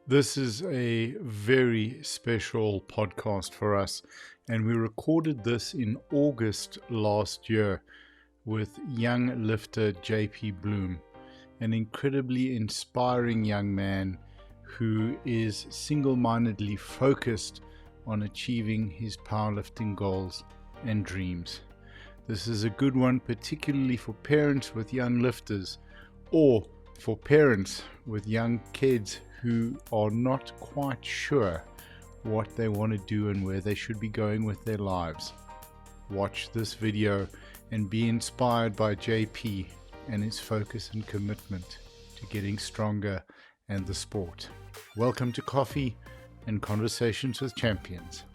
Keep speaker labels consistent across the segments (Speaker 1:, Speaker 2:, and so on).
Speaker 1: This is a very special podcast for us, and we recorded this in August last year with young lifter JP Blom, an incredibly inspiring young man who is single-mindedly focused on achieving his powerlifting goals and dreams. This is a good one, particularly for parents with young lifters or for parents with young kids who are not quite sure what they want to do and where they should be going with their lives. Watch this video and be inspired by JP and his focus and commitment to getting stronger and the sport. Welcome to Coffee and Conversations with Champions.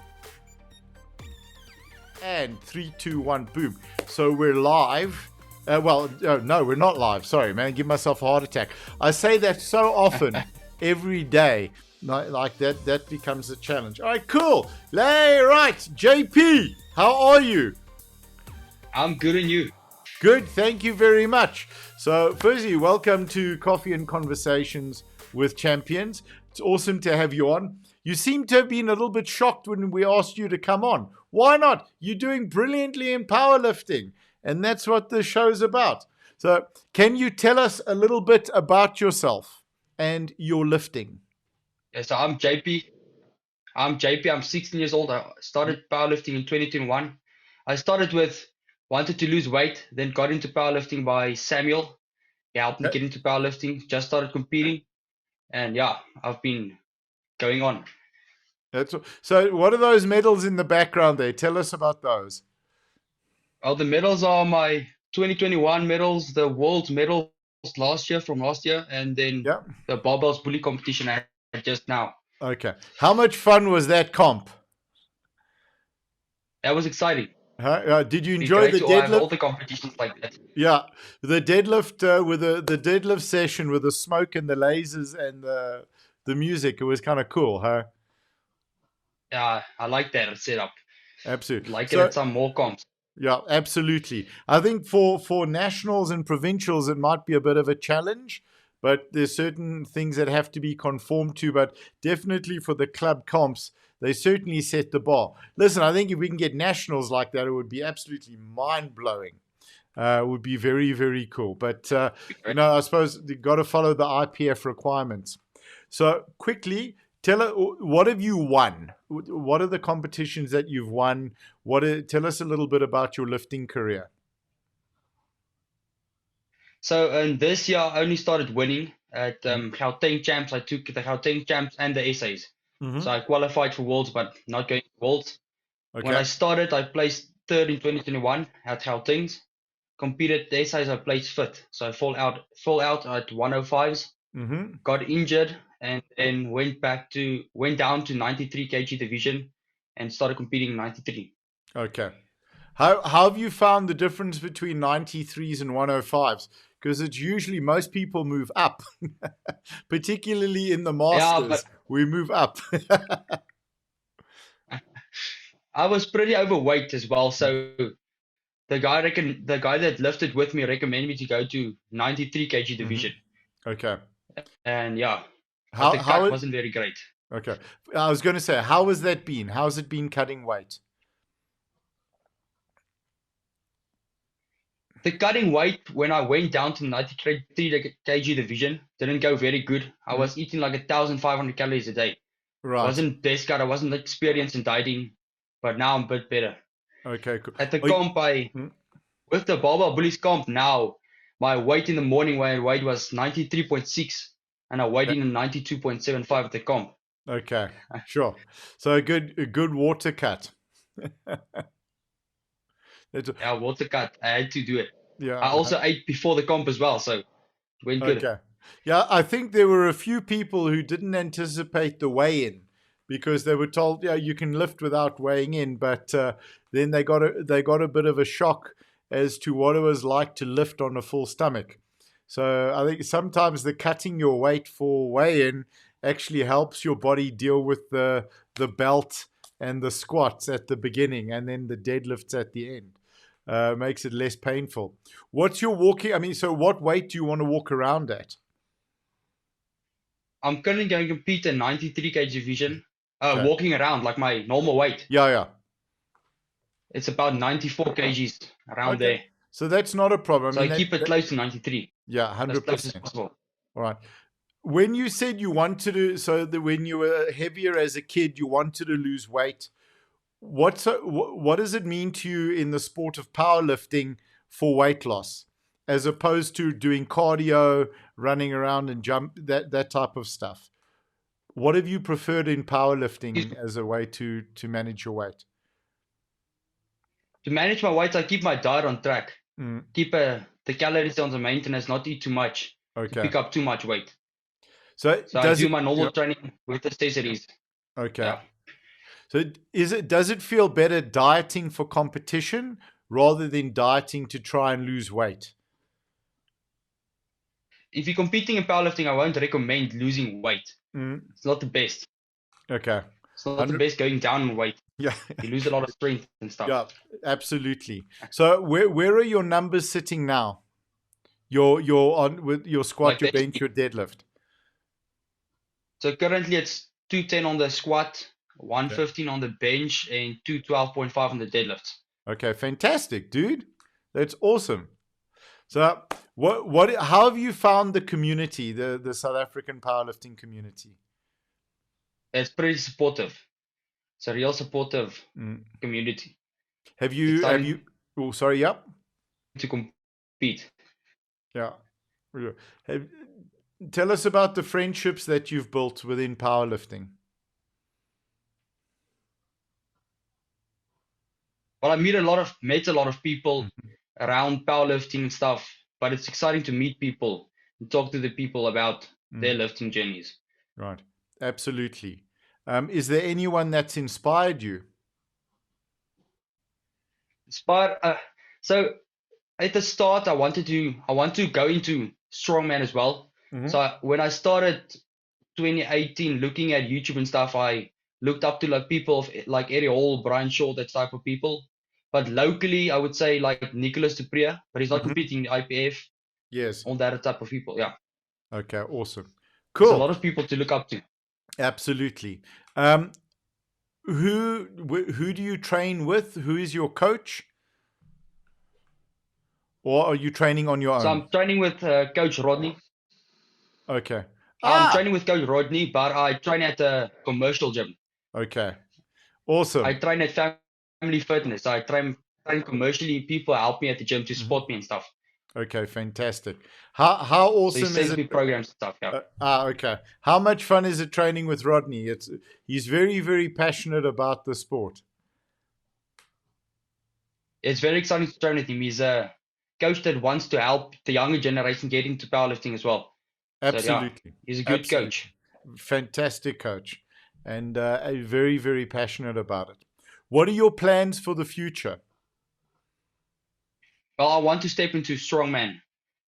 Speaker 1: And 3, 2, 1, boom. So we're live. No, we're not live. Sorry, man. Give myself a heart attack. I say that so often, every day. Like that becomes a challenge. All right, cool. Right. JP, how are you?
Speaker 2: I'm good, and you?
Speaker 1: Good. Thank you very much. So, firstly, welcome to Coffee and Conversations with Champions. It's awesome to have you on. You seem to have been a little bit shocked when we asked you to come on. Why not? You're doing brilliantly in powerlifting, and that's what the show's about. So, can you tell us a little bit about yourself and your lifting?
Speaker 2: Yeah, so I'm JP. I'm 16 years old. I started powerlifting in 2021. I started with wanted to lose weight, then got into powerlifting by Samuel. He helped me get into powerlifting. Just started competing, and yeah, I've been going on.
Speaker 1: So what are those medals in the background there? Tell us about those.
Speaker 2: Well, the medals are my 2021 medals, the world medals from last year, and then
Speaker 1: Yeah.
Speaker 2: the barbells bully competition I had just now.
Speaker 1: Okay. How much fun was that comp?
Speaker 2: That was exciting.
Speaker 1: Did you
Speaker 2: It'd be
Speaker 1: enjoy
Speaker 2: great
Speaker 1: the
Speaker 2: to have all
Speaker 1: deadlift?
Speaker 2: the competitions like that.
Speaker 1: Yeah, the deadlift with the deadlift session with the smoke and the lasers and the music. It was kind of cool, huh?
Speaker 2: Yeah, I like that setup.
Speaker 1: Absolutely.
Speaker 2: Like it at some more comps.
Speaker 1: Yeah, absolutely. I think for nationals and provincials, it might be a bit of a challenge, but there's certain things that have to be conformed to. But definitely for the club comps, they certainly set the bar. Listen, I think if we can get nationals like that, it would be absolutely mind-blowing. It would be very, very cool. But, I suppose you've got to follow the IPF requirements. So quickly, tell us, what have you won? What are the competitions that you've won? Tell us a little bit about your lifting career.
Speaker 2: So in this year, I only started winning at Gauteng Champs. I took the Gauteng Champs and the essays.
Speaker 1: Mm-hmm.
Speaker 2: So I qualified for Worlds, but not going to Worlds.
Speaker 1: Okay.
Speaker 2: When I started, I placed third in 2021 at Gauteng's. Competed the essays, I placed fifth. So I fall out at 105s.
Speaker 1: Mm-hmm.
Speaker 2: Got injured and then went down to 93 kg division and started competing in 93.
Speaker 1: Okay. How have you found the difference between 93s and 105s? Because it's usually most people move up, particularly in the Masters. We move up.
Speaker 2: I was pretty overweight as well, so the guy that lifted with me recommended me to go to 93 kg division.
Speaker 1: Okay.
Speaker 2: And yeah, but the cut wasn't very great.
Speaker 1: Okay. I was going to say, how has that been? How's it been cutting weight?
Speaker 2: The cutting weight when I went down to 93 kg division didn't go very good. I was eating like 1,500 calories a day.
Speaker 1: Right.
Speaker 2: Wasn't best cut. I wasn't experienced in dieting, but now I'm a bit better.
Speaker 1: Okay, cool.
Speaker 2: At the comp, with the barbell bullies comp now, my weight in the morning weight was 93.6, and I weighed in 92.75 at the comp.
Speaker 1: Okay, sure. So a good water cut.
Speaker 2: Yeah, water cut. I had to do it.
Speaker 1: Yeah.
Speaker 2: I also ate before the comp as well, so it went good.
Speaker 1: Okay. Yeah, I think there were a few people who didn't anticipate the weigh-in because they were told, yeah, you can lift without weighing in, but then they got a bit of a shock as to what it was like to lift on a full stomach. So I think sometimes the cutting your weight for weigh-in actually helps your body deal with the belt and the squats at the beginning and then the deadlifts at the end. Makes it less painful. What's your walking? I mean, so what weight do you want to walk around at?
Speaker 2: I'm currently going to compete in 93 kg division.
Speaker 1: Okay.
Speaker 2: Walking around like my normal weight.
Speaker 1: Yeah, yeah.
Speaker 2: It's about 94 kgs around
Speaker 1: Okay.
Speaker 2: there.
Speaker 1: So that's not a problem.
Speaker 2: So
Speaker 1: I
Speaker 2: I
Speaker 1: mean,
Speaker 2: keep it close to 93,
Speaker 1: yeah,
Speaker 2: as close as
Speaker 1: 100%.
Speaker 2: possible.
Speaker 1: All right. When you said you wanted to, so that when you were heavier as a kid, you wanted to lose weight, what does it mean to you in the sport of powerlifting for weight loss, as opposed to doing cardio, running around and that type of stuff? What have you preferred in powerlifting as a way to manage your weight?
Speaker 2: To manage my weight, I keep my diet on track.
Speaker 1: Mm,
Speaker 2: Keep the calories on the maintenance, not eat too much to
Speaker 1: okay.
Speaker 2: pick up too much weight.
Speaker 1: So
Speaker 2: So I
Speaker 1: does
Speaker 2: do
Speaker 1: it?
Speaker 2: my
Speaker 1: Yeah.
Speaker 2: normal training with accessories.
Speaker 1: Okay.
Speaker 2: Yeah.
Speaker 1: So does it feel better dieting for competition rather than dieting to try and lose weight?
Speaker 2: If you're competing in powerlifting, I won't recommend losing weight.
Speaker 1: Mm,
Speaker 2: It's not the best.
Speaker 1: okay.
Speaker 2: It's not the
Speaker 1: 100,
Speaker 2: best going down in weight.
Speaker 1: yeah.
Speaker 2: You lose a lot of strength and stuff.
Speaker 1: Yeah, absolutely. So where are your numbers sitting now? Your on with your squat,
Speaker 2: Like
Speaker 1: your
Speaker 2: they,
Speaker 1: bench, your deadlift.
Speaker 2: so currently it's 210 on the squat,
Speaker 1: Okay.
Speaker 2: 115 on the bench, and 212.5 on the deadlift.
Speaker 1: Okay, fantastic, dude. That's awesome. So what how have you found the community, the South African powerlifting community?
Speaker 2: It's pretty supportive. It's a real supportive
Speaker 1: Mm.
Speaker 2: community.
Speaker 1: Have
Speaker 2: It's
Speaker 1: have
Speaker 2: exciting
Speaker 1: you oh sorry, yep.
Speaker 2: to compete.
Speaker 1: Yeah. Yeah. Have, tell us about the friendships that you've built within powerlifting.
Speaker 2: Well, I met a lot of people
Speaker 1: Mhm.
Speaker 2: around powerlifting and stuff, but it's exciting to meet people and talk to the people about their
Speaker 1: Mm.
Speaker 2: lifting journeys.
Speaker 1: Right. Absolutely. Is there anyone that's inspired you?
Speaker 2: Inspire. So at the start, I want to go into strongman as well.
Speaker 1: Hmm.
Speaker 2: So when I started 2018 looking at YouTube and stuff, I looked up to like people like Eddie Hall, Brian Shaw, that type of people. But locally, I would say like Nicholas Dupria, but he's not
Speaker 1: Hmm.
Speaker 2: competing in the IPF,
Speaker 1: Yes.
Speaker 2: all that type of people. Yeah,
Speaker 1: Okay. Awesome.
Speaker 2: there's a
Speaker 1: Cool.
Speaker 2: lot of people to look up to.
Speaker 1: Absolutely. Um, who do you train with? Who is your coach, or are you training on your
Speaker 2: So
Speaker 1: own?
Speaker 2: I'm training with Coach Rodney.
Speaker 1: Okay.
Speaker 2: I'm
Speaker 1: Ah.
Speaker 2: training with Coach Rodney, but I train at a commercial gym.
Speaker 1: Okay.
Speaker 2: I
Speaker 1: Awesome.
Speaker 2: train at Family Fitness. I train commercially. People help me at the gym to
Speaker 1: Hmm.
Speaker 2: support me and stuff.
Speaker 1: Okay. Fantastic. How
Speaker 2: So he
Speaker 1: awesome is
Speaker 2: sends
Speaker 1: it?
Speaker 2: me programs and stuff. Yeah,
Speaker 1: Okay. How much fun is it training with Rodney? He's very, very passionate about the sport.
Speaker 2: it's very exciting to train with him. He's a coach that wants to help the younger generation get into powerlifting as well. So yeah,
Speaker 1: Absolutely.
Speaker 2: he's a good
Speaker 1: Absolutely.
Speaker 2: coach.
Speaker 1: Fantastic coach. And very, very passionate about it. What are your plans for the future?
Speaker 2: Well, I want to step into strongman,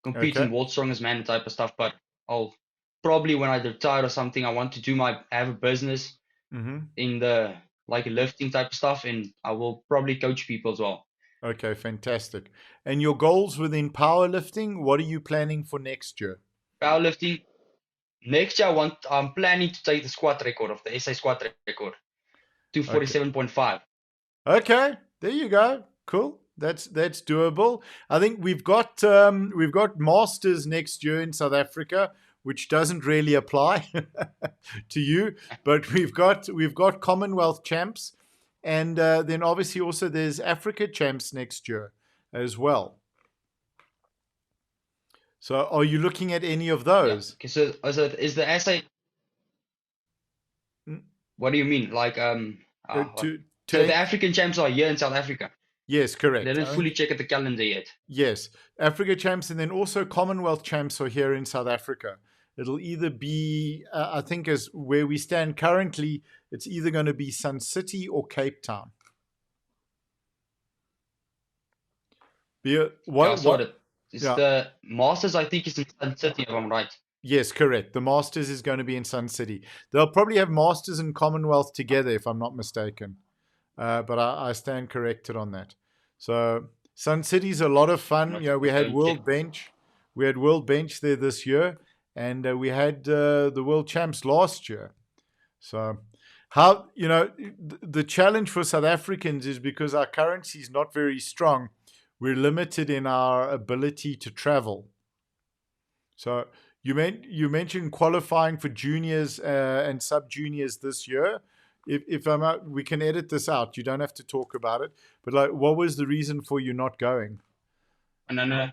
Speaker 2: compete
Speaker 1: Okay.
Speaker 2: in world strongest man type of stuff. But I'll probably when I retire or something, I want to have a business
Speaker 1: Mm-hmm.
Speaker 2: in the like lifting type of stuff, and I will probably coach people as well.
Speaker 1: Okay, fantastic. And your goals within powerlifting, what are you planning for next year?
Speaker 2: Powerlifting next year, I'm planning to take the squat record of the SA squat record,
Speaker 1: Okay.
Speaker 2: 247.5.
Speaker 1: Okay, there you go. Cool. That's doable. I think we've got masters next year in South Africa, which doesn't really apply to you, but we've got Commonwealth champs, and then obviously also there's Africa champs next year as well. So are you looking at any of
Speaker 2: Yeah.
Speaker 1: those?
Speaker 2: Okay. So is the SA?
Speaker 1: Mm,
Speaker 2: What do you mean? Like what?
Speaker 1: To
Speaker 2: So the
Speaker 1: take
Speaker 2: African champs are here in South Africa.
Speaker 1: yes,
Speaker 2: I
Speaker 1: correct.
Speaker 2: didn't
Speaker 1: I think
Speaker 2: fully check at the calendar yet.
Speaker 1: yes, Africa champs, and then also Commonwealth champs are here in South Africa. It'll either be, I think, as where we stand currently, it's either going to be Sun City or Cape Town.
Speaker 2: Yeah, I
Speaker 1: What?
Speaker 2: saw
Speaker 1: What?
Speaker 2: that. It's
Speaker 1: Yeah.
Speaker 2: the Masters. I think is in Sun City, if I'm right.
Speaker 1: Yes, correct. The Masters is going to be in Sun City. They'll probably have Masters and Commonwealth together, if I'm not mistaken. But I stand corrected on that. So Sun City's a lot of
Speaker 2: I'm
Speaker 1: fun.
Speaker 2: not
Speaker 1: You know,
Speaker 2: sure. Go and check.
Speaker 1: We had World Bench there this year, and we had the world champs last year. So, how, the challenge for South Africans is because our currency is not very strong, we're limited in our ability to travel. So, you mentioned qualifying for juniors and sub juniors this year. If I'm out, we can edit this out. You don't have to talk about it. But like, what was the reason for you not going?
Speaker 2: And then,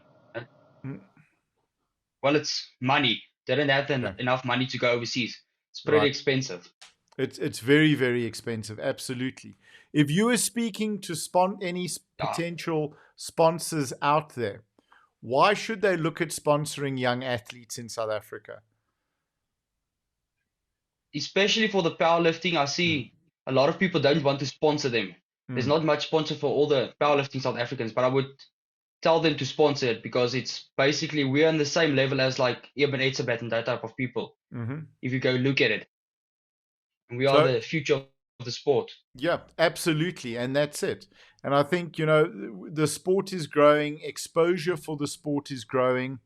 Speaker 1: Mm,
Speaker 2: well, it's money. Didn't have
Speaker 1: okay,
Speaker 2: enough money to go overseas. It's pretty
Speaker 1: right.
Speaker 2: expensive.
Speaker 1: It's very, very expensive. Absolutely. If you were speaking to any
Speaker 2: Yeah.
Speaker 1: potential sponsors out there, why should they look at sponsoring young athletes in South Africa?
Speaker 2: Especially for the powerlifting, I
Speaker 1: Mm,
Speaker 2: see a lot of people don't want to sponsor them. There's
Speaker 1: mm,
Speaker 2: not much sponsor for all the powerlifting South Africans, but I would tell them to sponsor it because it's basically we're on the same level as like Eben Etzebeth and that type of people.
Speaker 1: mm-hmm.
Speaker 2: If you go look at it, and we are
Speaker 1: So
Speaker 2: the future of the sport.
Speaker 1: yeah, absolutely. And that's it. And I think, the sport is growing, exposure for the sport is growing,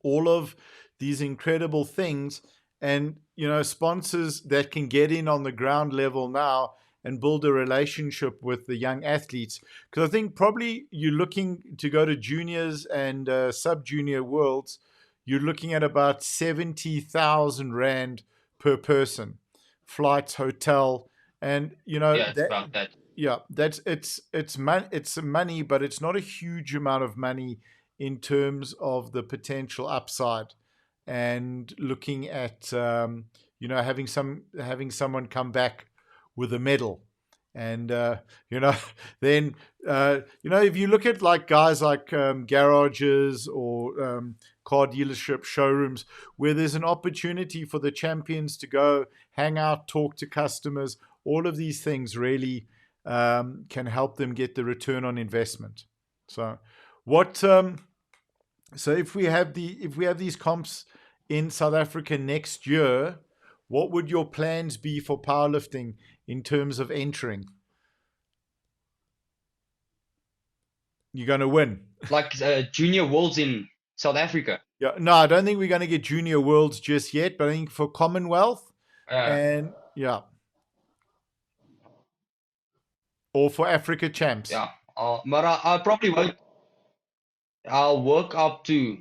Speaker 1: all of these incredible things. And, sponsors that can get in on the ground level now and build a relationship with the young athletes. Because I think probably you're looking to go to juniors and sub junior worlds, you're looking at about 70,000 Rand per person, flights, hotel. And,
Speaker 2: Yeah, it's about that.
Speaker 1: yeah, it's money, but it's not a huge amount of money in terms of the potential upside. And looking at having someone come back with a medal, and you know then if you look at like guys like garages or car dealership showrooms where there's an opportunity for the champions to go hang out, talk to customers, all of these things really can help them get the return on investment. So what so if we have these comps in South Africa next year, what would your plans be for powerlifting in terms of entering? You're going to win.
Speaker 2: Like junior worlds in South Africa.
Speaker 1: Yeah, no, I don't think we're going to get junior worlds just yet, but I think for Commonwealth
Speaker 2: Uh,
Speaker 1: and yeah, or for Africa champs.
Speaker 2: yeah, but I probably won't. I'll work up to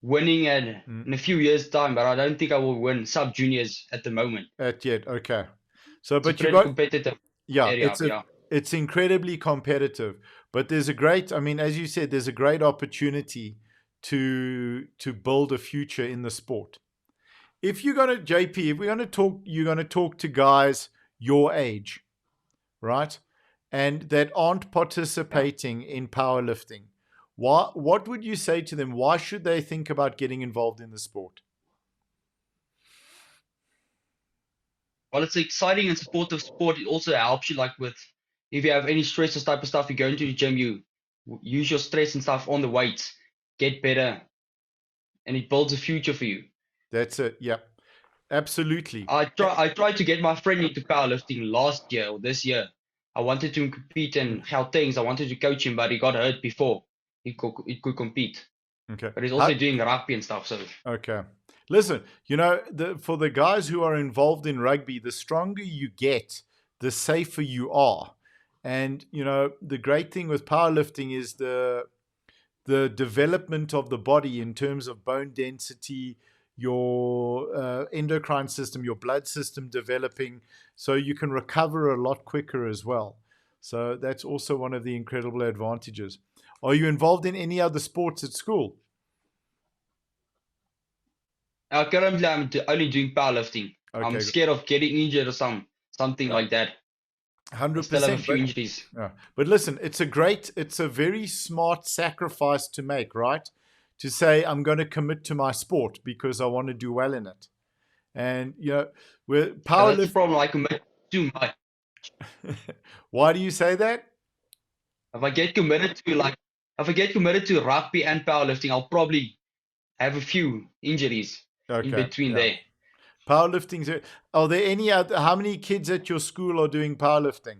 Speaker 2: winning
Speaker 1: Mm.
Speaker 2: in a few years' time, but I don't think I will win sub juniors at the moment.
Speaker 1: At yet, okay. So,
Speaker 2: It's a
Speaker 1: but you
Speaker 2: pretty
Speaker 1: got
Speaker 2: competitive
Speaker 1: yeah,
Speaker 2: area. Yeah,
Speaker 1: it's incredibly competitive, but there's a great, I mean, as you said, there's a great opportunity to build a future in the sport. If you're going to JP, if we're going to talk, you're going to talk to guys your age, right? And that aren't
Speaker 2: yeah.
Speaker 1: participating in powerlifting. What would you say to them? Why should they think about getting involved in the sport?
Speaker 2: Well, it's exciting and supportive sport. It also helps you, like with if you have any stress or type of stuff, you go into the gym, you use your stress and stuff on the weights, get better, and it builds a future for you.
Speaker 1: That's it. Yeah, absolutely.
Speaker 2: I tried to get my friend into powerlifting last year or this year. I wanted to compete in Gauteng. I wanted to coach him, but he got hurt before he could compete.
Speaker 1: Okay.
Speaker 2: But he's also doing rugby and stuff. So
Speaker 1: Okay. Listen, for the guys who are involved in rugby, the stronger you get, the safer you are. And, the great thing with powerlifting is the development of the body in terms of bone density, your endocrine system, your blood system developing, so you can recover a lot quicker as well. So that's also one of the incredible advantages. Are you involved in any other sports at school?
Speaker 2: currently, only doing powerlifting. I'm
Speaker 1: Okay,
Speaker 2: scared of getting injured or something
Speaker 1: yeah,
Speaker 2: like that. I still have a
Speaker 1: 100%.
Speaker 2: few injuries.
Speaker 1: Yeah. But listen, it's a very smart sacrifice to make, right? To say, I'm going to commit to my sport because I want to do well in it. And, with
Speaker 2: Yeah, that's the
Speaker 1: powerlifting,
Speaker 2: problem. I commit too much.
Speaker 1: why do you say that?
Speaker 2: If I get committed to rugby and powerlifting, I'll probably have a few injuries in
Speaker 1: Okay.
Speaker 2: between
Speaker 1: Yeah.
Speaker 2: there.
Speaker 1: Powerlifting. Are there any other, how many kids at your school are doing powerlifting?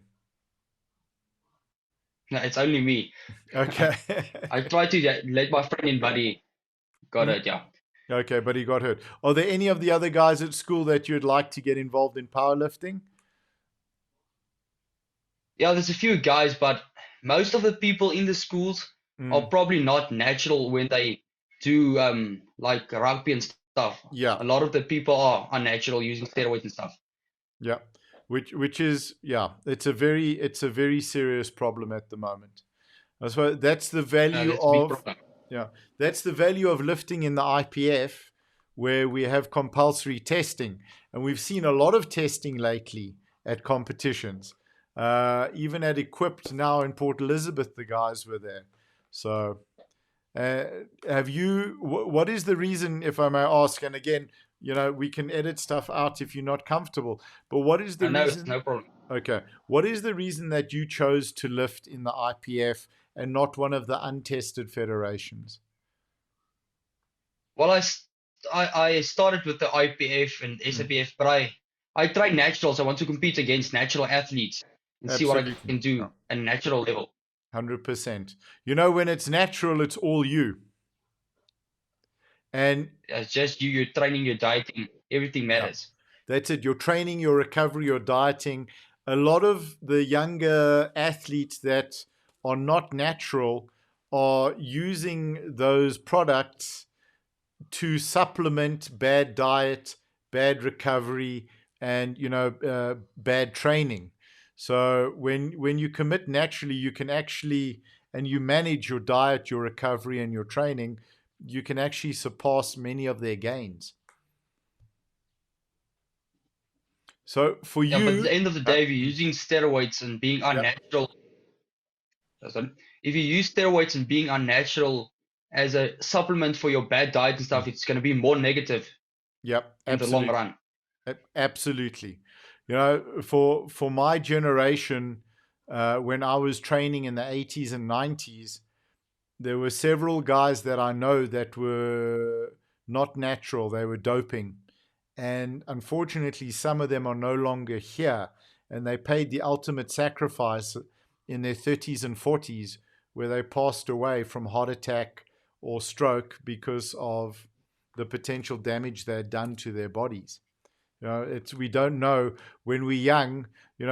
Speaker 2: No, it's only me.
Speaker 1: Okay.
Speaker 2: I tried to let my friend in, but he got
Speaker 1: Mm,
Speaker 2: it. Yeah.
Speaker 1: Okay, but he got hurt. Are there any of the other guys at school that you'd like to get involved in powerlifting?
Speaker 2: Yeah, there's a few guys, but most of the people in the schools are
Speaker 1: Mm,
Speaker 2: probably not natural when they do like rugby and stuff.
Speaker 1: yeah,
Speaker 2: A lot of the people are unnatural using steroids and stuff.
Speaker 1: yeah. Which is yeah, it's a very serious problem at the moment. I suppose that's the value
Speaker 2: That's a big
Speaker 1: of
Speaker 2: problem.
Speaker 1: yeah, that's the value of lifting in the IPF, where we have compulsory testing, and we've seen a lot of testing lately at competitions. Even at Equipped now in Port Elizabeth, the guys were there. So, uh, have you? What is the reason, if I may ask? And again, we can edit stuff out if you're not comfortable. But what is the
Speaker 2: I know it's
Speaker 1: reason?
Speaker 2: no problem.
Speaker 1: Okay. What is the reason that you chose to lift in the IPF and not one of the untested federations?
Speaker 2: Well, I started with the IPF and
Speaker 1: Mm,
Speaker 2: SAPF, but I try naturals. I want to compete against natural athletes and see what I
Speaker 1: absolutely.
Speaker 2: can do
Speaker 1: Yeah,
Speaker 2: at a natural level.
Speaker 1: 100%. When it's natural, it's all you. And
Speaker 2: It's just you, your training, your dieting, everything
Speaker 1: yeah,
Speaker 2: matters.
Speaker 1: that's it. Your training, your recovery, your dieting. A lot of the younger athletes that are not natural are using those products to supplement bad diet, bad recovery, and bad training. So when you commit naturally, you can actually and you manage your diet, your recovery, and your training, you can actually surpass many of their gains. So for
Speaker 2: Yeah, but at the
Speaker 1: you,
Speaker 2: end of the day, if you're using steroids and being
Speaker 1: yeah,
Speaker 2: unnatural, if you use steroids and being unnatural as a supplement for your bad diet and
Speaker 1: mm,
Speaker 2: stuff, it's going to be more negative
Speaker 1: yeah,
Speaker 2: in the long
Speaker 1: absolutely.
Speaker 2: run.
Speaker 1: Absolutely. For my generation, when I was training in the 80s and 90s, there were several guys that I know that were not natural. They were doping. And unfortunately, some of them are no longer here. And they paid the ultimate sacrifice in their 30s and 40s, where they passed away from heart attack or stroke because of the potential damage they had done to their bodies. It's we don't know when we're young.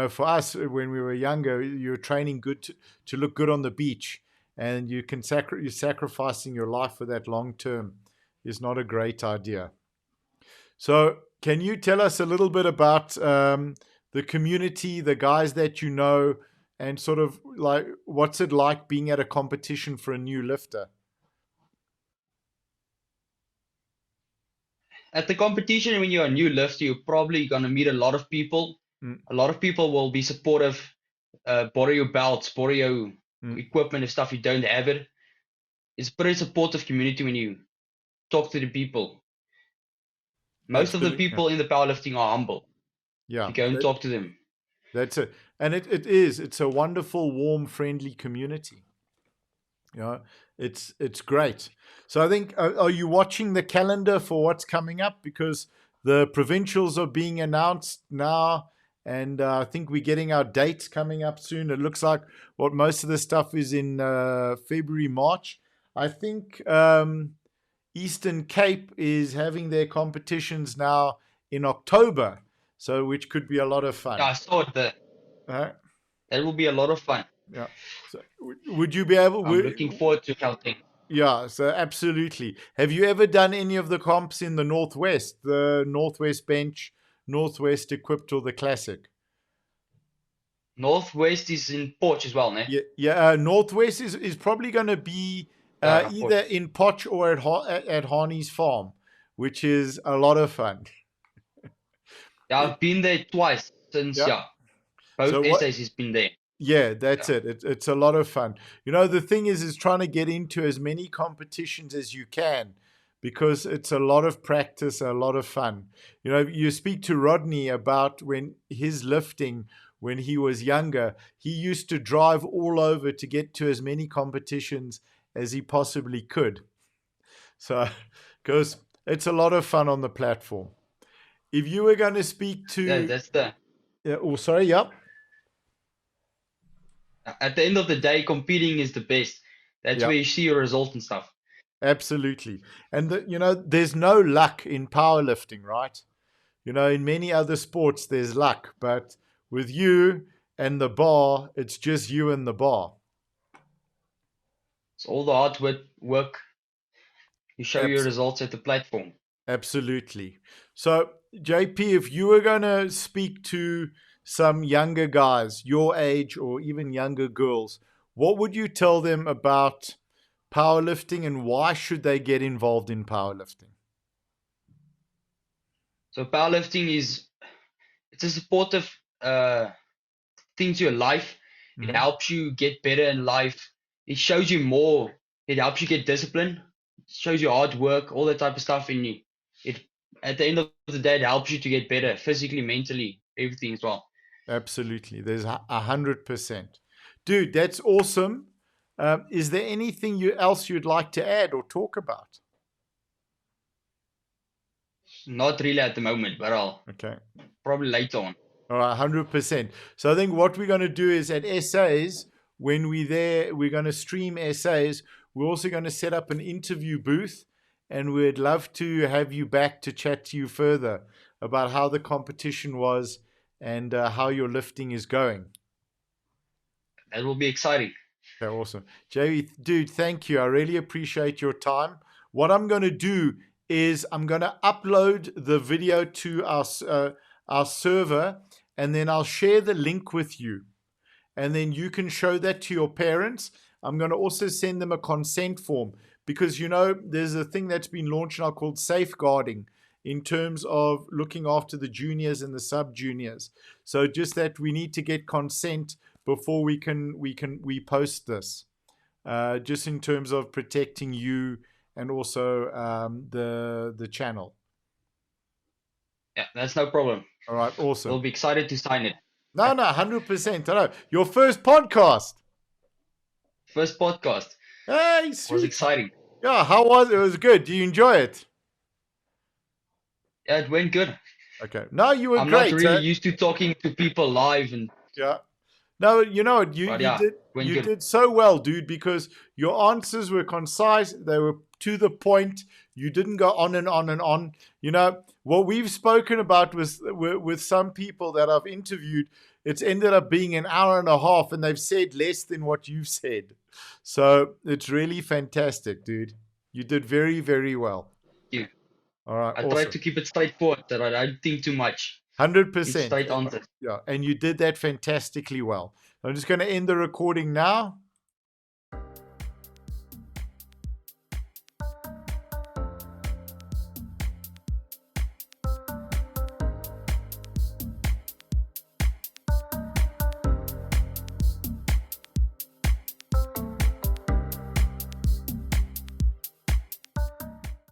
Speaker 1: For us, when we were younger, you're training good to look good on the beach, and you're sacrificing your life for that long term is not a great idea. So, can you tell us a little bit about the community, the guys that you know, and sort of like what's it like being at a competition for a new lifter?
Speaker 2: At the competition, when you're a new lifter, you're probably going to meet a lot of people.
Speaker 1: Mm,
Speaker 2: A lot of people will be supportive, borrow your belts, borrow your
Speaker 1: mm,
Speaker 2: equipment if stuff you don't have it. It's a pretty supportive community when you talk to the people. Most of the
Speaker 1: absolutely. Yeah.
Speaker 2: people in the powerlifting are humble. If
Speaker 1: Yeah.
Speaker 2: you go and talk to them,
Speaker 1: That's it. And it is. It's a wonderful, warm, friendly community. You know, it's great. So I think, are you watching the calendar for what's coming up? Because the provincials are being announced now, and I think we're getting our dates coming up soon. It looks like what most of the stuff is in February, March. I think Eastern Cape is having their competitions now in October, so which could be a lot of
Speaker 2: yeah,
Speaker 1: fun.
Speaker 2: I saw it.
Speaker 1: Uh,
Speaker 2: That will be a lot of fun.
Speaker 1: yeah. So would you be able?
Speaker 2: I'm looking forward to counting.
Speaker 1: Yeah. So absolutely. Have you ever done any of the comps in the Northwest, the Northwest Bench, Northwest Equipped, or the Classic?
Speaker 2: Northwest is in Porch as well, ne?
Speaker 1: Yeah. Yeah. Northwest is probably going to be
Speaker 2: Yeah,
Speaker 1: either
Speaker 2: Porch.
Speaker 1: in Potch or at Harney's Farm, which is a lot of fun.
Speaker 2: Yeah,
Speaker 1: It,
Speaker 2: I've been there twice since,
Speaker 1: yeah.
Speaker 2: yeah, both
Speaker 1: So what?
Speaker 2: essays has been there.
Speaker 1: Yeah, that's
Speaker 2: Yeah.
Speaker 1: it. It's a lot of fun. The thing is trying to get into as many competitions as you can because it's a lot of practice, a lot of fun. You speak to Rodney about when his lifting when he was younger, he used to drive all over to get to as many competitions as he possibly could. So, because it's a lot of fun on the platform. If you were going to speak
Speaker 2: Yeah,
Speaker 1: to,
Speaker 2: that's the
Speaker 1: oh, sorry, yep,
Speaker 2: at the end of the day, competing is the best. That's
Speaker 1: yep.
Speaker 2: where you see your result and stuff.
Speaker 1: Absolutely. And there's no luck in powerlifting, right? In many other sports there's luck, but with you and the bar, it's just you and the bar.
Speaker 2: It's all the hard work. You show your
Speaker 1: Abs-
Speaker 2: results at the platform.
Speaker 1: Absolutely. So, JP, if you were going to speak to some younger guys your age or even younger girls, what would you tell them about powerlifting and why should they get involved in powerlifting?
Speaker 2: So powerlifting is it's a supportive thing to your life. It
Speaker 1: Hmm.
Speaker 2: helps you get better in life. It shows you more. It helps you get discipline. It shows you hard work, all that type of stuff in you. It at the end of the day, it helps you to get better physically, mentally, everything as well.
Speaker 1: Absolutely. There's 100%. Dude, that's awesome. Is there anything else you'd like to add or talk about?
Speaker 2: Not really at the moment, but I'll
Speaker 1: Okay.
Speaker 2: probably later on.
Speaker 1: All right, 100%. So I think what we're going to do is at essays, when we're there, we're going to stream essays. We're also going to set up an interview booth, and we'd love to have you back to chat to you further about how the competition was and how your lifting is going.
Speaker 2: That will be exciting.
Speaker 1: Okay, awesome. Jay, dude, thank you. I really appreciate your time. What I'm going to do is I'm going to upload the video to our server, and then I'll share the link with you. And then you can show that to your parents. I'm going to also send them a consent form because, there's a thing that's been launched now called safeguarding in terms of looking after the juniors and the sub juniors. So just that we need to get consent before we post this, just in terms of protecting you and also the channel.
Speaker 2: Yeah, that's no problem.
Speaker 1: All right, awesome.
Speaker 2: We'll be excited to sign it.
Speaker 1: No, 100%. I know your first podcast.
Speaker 2: First podcast
Speaker 1: Hey,
Speaker 2: was
Speaker 1: sweet.
Speaker 2: exciting.
Speaker 1: Yeah, how was it? It was good. Do you enjoy it?
Speaker 2: Yeah, it went good.
Speaker 1: Okay. No, you were
Speaker 2: I'm not
Speaker 1: great.
Speaker 2: really used to talking to people live, and
Speaker 1: Yeah. No, you know what? You
Speaker 2: but
Speaker 1: you
Speaker 2: yeah,
Speaker 1: did
Speaker 2: went
Speaker 1: you
Speaker 2: good.
Speaker 1: did so well, dude, because your answers were concise, they were to the point. You didn't go on and on and on. What we've spoken about with some people that I've interviewed, it's ended up being an hour and a half, and they've said less than what you've said. So it's really fantastic, dude. You did very, very well.
Speaker 2: You.
Speaker 1: All right,
Speaker 2: I tried
Speaker 1: awesome.
Speaker 2: to keep it straightforward, that I don't think too much. Give
Speaker 1: 100%.
Speaker 2: straight answers.
Speaker 1: Yeah, and you did that fantastically well. I'm just going to end the recording now.